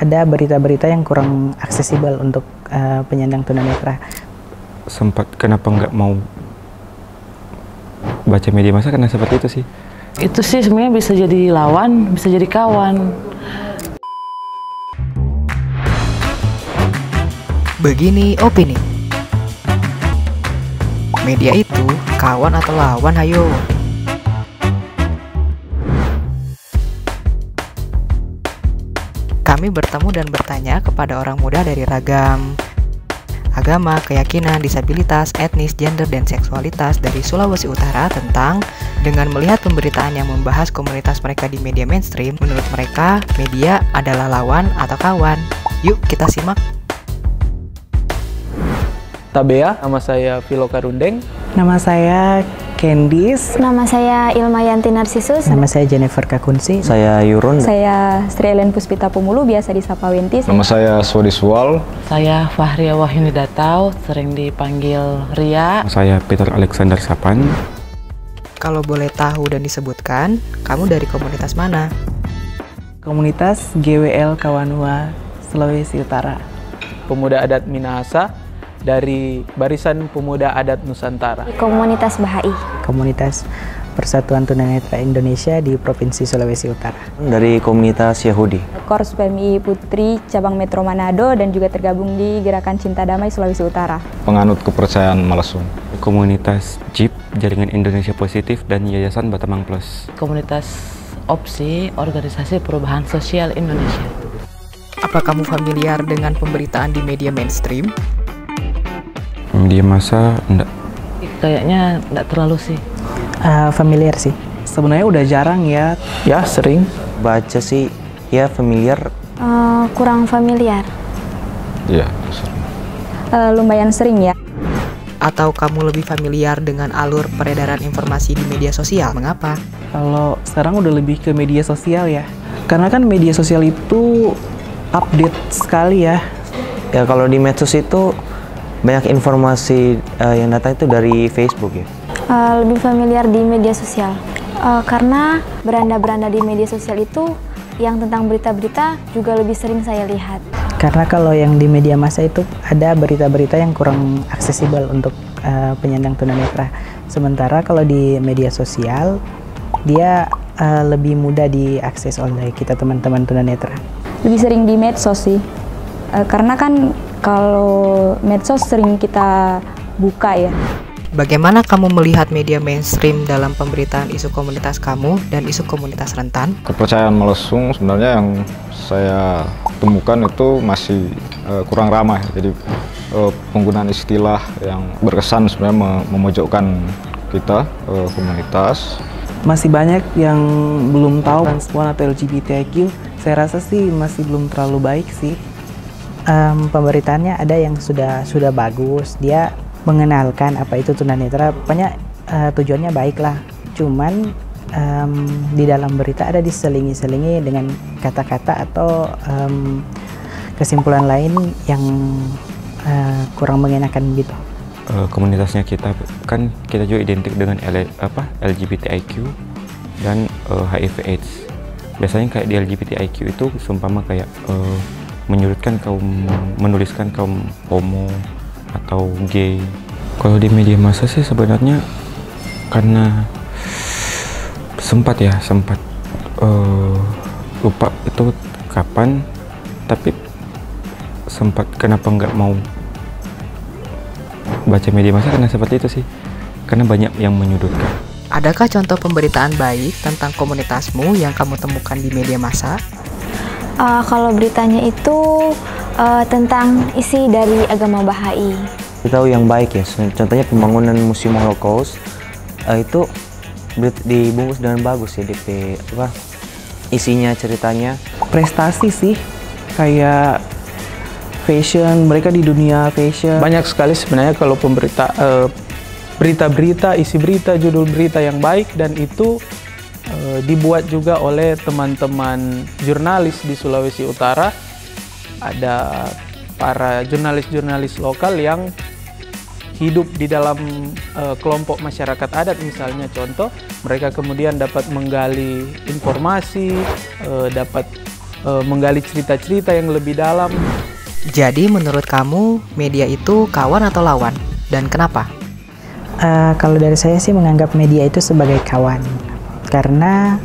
ada berita-berita yang kurang aksesibel untuk penyandang tunanetra. Sempat kenapa nggak mau baca media massa karena seperti itu sih? Itu sih sebenarnya bisa jadi lawan, bisa jadi kawan. Begini opini. Media itu kawan atau lawan, hayo? Kami bertemu dan bertanya kepada orang muda dari ragam agama, keyakinan, disabilitas, etnis, gender, dan seksualitas dari Sulawesi Utara tentang dengan melihat pemberitaan yang membahas komunitas mereka di media mainstream, menurut mereka media adalah lawan atau kawan. Yuk kita simak. Tabea, nama saya Vilo Karundeng. Nama saya Candice. Nama saya Ilma Yanti Narsisus. Nama saya Jennifer Kakunsi. Saya Yurun. Saya Sri Ellen Puspita Pumulu, biasa disapa Wenti. Nama saya Swadiswal. Saya Fahria Wahyuni Datau, sering dipanggil Ria. Saya Peter Alexander Sapan. Kalau boleh tahu dan disebutkan, kamu dari komunitas mana? Komunitas GWL Kawanua, Sulawesi Utara. Pemuda adat Minahasa dari Barisan Pemuda Adat Nusantara. Komunitas Bahai. Komunitas Persatuan Tunanetra Indonesia di Provinsi Sulawesi Utara. Dari komunitas Yahudi. Korps PMI Putri Cabang Metro Manado dan juga tergabung di Gerakan Cinta Damai Sulawesi Utara. Penganut kepercayaan Malesung. Komunitas JIP, Jaringan Indonesia Positif, dan Yayasan Batamang Plus. Komunitas OPSI, Organisasi Perubahan Sosial Indonesia. Apa kamu familiar dengan pemberitaan di media mainstream? Media massa enggak. Kayaknya enggak terlalu sih. Familiar sih. Sebenarnya udah jarang ya. Ya, sering. Baca sih, ya familiar. Kurang familiar. Iya. Lumayan sering ya. Atau kamu lebih familiar dengan alur peredaran informasi di media sosial? Mengapa? Kalau sekarang udah lebih ke media sosial ya. Karena kan media sosial itu update sekali ya. Ya kalau di medsos itu banyak informasi yang datang itu dari Facebook ya. Lebih familiar di media sosial. Karena beranda-beranda di media sosial itu yang tentang berita-berita juga lebih sering saya lihat. Karena kalau yang di media massa itu ada berita-berita yang kurang aksesibel untuk penyandang tunanetra. Sementara kalau di media sosial dia lebih mudah diakses oleh kita teman-teman tunanetra. Lebih sering di medsos sih. Karena kan kalau medsos sering kita buka ya. Bagaimana kamu melihat media mainstream dalam pemberitaan isu komunitas kamu dan isu komunitas rentan? Kepercayaan Malesung sebenarnya yang saya temukan itu masih kurang ramah. Jadi penggunaan istilah yang berkesan sebenarnya memojokkan kita komunitas. Masih banyak yang belum tahu transpuan atau LGBTIQ. Saya rasa sih masih belum terlalu baik sih. Pemberitaannya ada yang sudah bagus, dia mengenalkan apa itu tunanetra, pokoknya tujuannya baik lah. Cuman di dalam berita ada diselingi dengan kata-kata atau kesimpulan lain yang kurang mengenakan gitu. Komunitasnya kita kan kita juga identik dengan LGBTIQ dan HIV/AIDS. Biasanya kayak di LGBTIQ itu seumpama kayak menuliskan kaum homo atau gay. Kalau di media massa sih sebenarnya karena sempat lupa itu kapan, tapi sempat kenapa nggak mau baca media massa karena seperti itu sih, karena banyak yang menyudutkan. Adakah contoh pemberitaan baik tentang komunitasmu yang kamu temukan di media massa? Kalau beritanya itu tentang isi dari agama Bahai. Kita tahu yang baik ya, contohnya pembangunan Museum Holocaust itu dibungkus dengan bagus ya, isinya, ceritanya. Prestasi sih, kayak fashion, mereka di dunia fashion. Banyak sekali sebenarnya kalau berita-berita, isi berita, judul berita yang baik, dan itu dibuat juga oleh teman-teman jurnalis di Sulawesi Utara. Ada para jurnalis-jurnalis lokal yang hidup di dalam kelompok masyarakat adat misalnya, contoh, mereka kemudian dapat menggali informasi, dapat menggali cerita-cerita yang lebih dalam. Jadi menurut kamu media itu kawan atau lawan? Dan kenapa? Kalau dari saya sih menganggap media itu sebagai kawan. Karena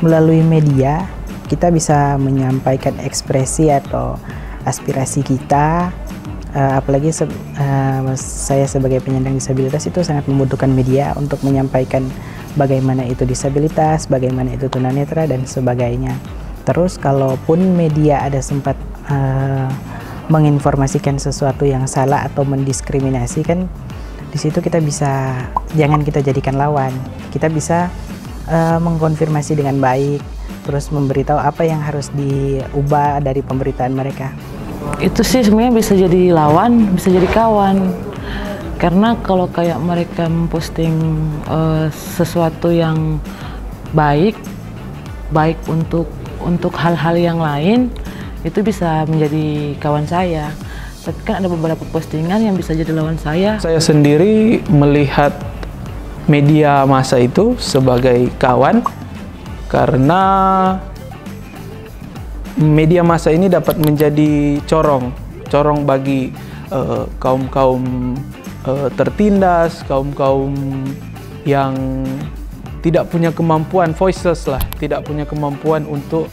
melalui media kita bisa menyampaikan ekspresi atau aspirasi kita. Apalagi saya sebagai penyandang disabilitas itu sangat membutuhkan media untuk menyampaikan bagaimana itu disabilitas, bagaimana itu tunanetra dan sebagainya. Terus kalaupun media ada sempat menginformasikan sesuatu yang salah atau mendiskriminasi, kan di situ kita bisa, jangan kita jadikan lawan, kita bisa mengkonfirmasi dengan baik, terus memberitahu apa yang harus diubah dari pemberitaan mereka. Itu sih sebenarnya bisa jadi lawan, bisa jadi kawan. Karena kalau kayak mereka memposting sesuatu yang baik untuk hal-hal yang lain, itu bisa menjadi kawan saya. Tapi kan ada beberapa postingan yang bisa jadi lawan saya. Saya sendiri melihat media massa itu sebagai kawan karena media massa ini dapat menjadi corong bagi kaum-kaum tertindas, kaum-kaum yang tidak punya kemampuan, voiceless lah, tidak punya kemampuan untuk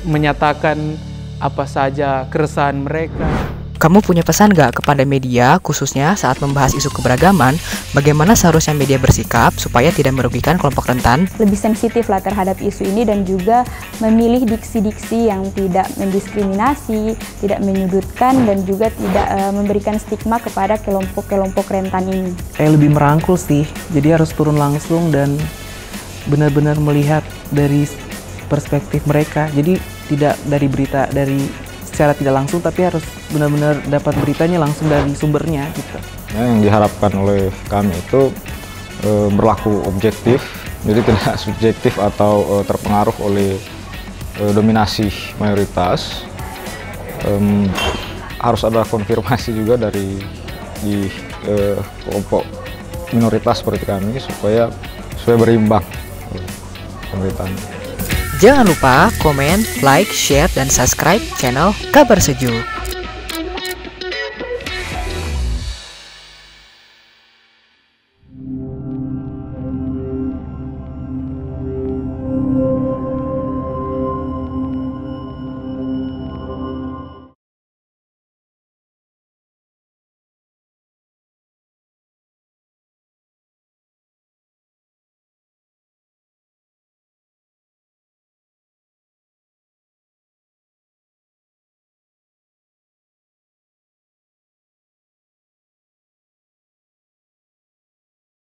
menyatakan apa saja keresahan mereka. Kamu punya pesan nggak kepada media, khususnya saat membahas isu keberagaman, bagaimana seharusnya media bersikap supaya tidak merugikan kelompok rentan? Lebih sensitif lah terhadap isu ini dan juga memilih diksi-diksi yang tidak mendiskriminasi, tidak menyudutkan dan juga tidak memberikan stigma kepada kelompok-kelompok rentan ini. Kayak lebih merangkul sih, jadi harus turun langsung dan benar-benar melihat dari perspektif mereka. Jadi tidak dari berita secara tidak langsung, tapi harus benar-benar dapat beritanya langsung dari sumbernya gitu. Yang diharapkan oleh kami itu berlaku objektif, jadi tidak subjektif atau terpengaruh oleh dominasi mayoritas. Harus ada konfirmasi juga dari kelompok minoritas seperti kami supaya berimbang pemerintahan. Jangan lupa komen, like, share, dan subscribe channel Kabar Sejuk.